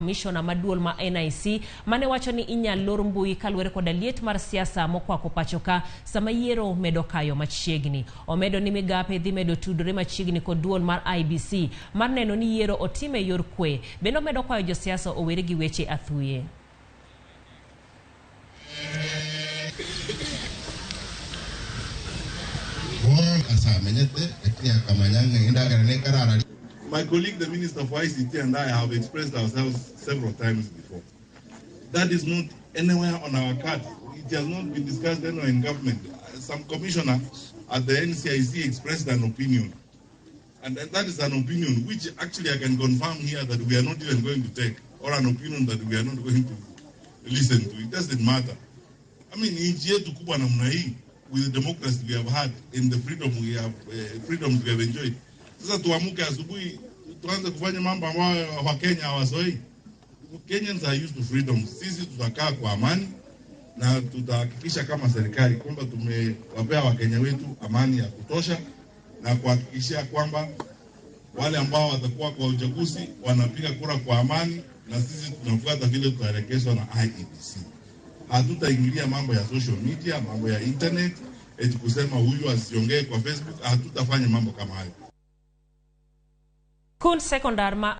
Commissioner maduol ma NIC mane wacho ni inyal lor mbui kaluwore koda liet mar siasa mokwako pachoka sama yiero medo kayo machiegni. Omedo ni migape dhi medo tudore machiegni kod duol mar IBC mar neno ni yiero otime yor kwe. Bendo medo kwayo josiasa owere gi weche athuye. My colleague, the Minister for ICT, and I have expressed ourselves several times before. That is not anywhere on our card. It has not been discussed anywhere in government. Some commissioner at the NCIC expressed an opinion. And that is an opinion which actually I can confirm here that we are not even going to take, or an opinion that we are not going to listen to. It doesn't matter. I mean, with the democracy we have had, in the freedom we have, freedoms we have enjoyed. Sasa tuamuke asubuhi tuanze kufanya mambo ambayo wa Kenya hawasoi. Kenyans are used to freedom. Sisi tutakaa kwa amani na tutahakikisha kama serikali kwamba tumewapea Wakenya wetu amani ya kutosha na kuhakikisha kwamba wale ambao watakuwa kwa uchaguzi wanapiga kura kwa amani na sisi tunafuata vile tutaelekezwa na IEBC. Hatutaingilia mambo ya social media, mambo ya internet, eti kusema huyu asiongee kwa Facebook, hatutafanya mambo kama hayo. Kun sekondar ma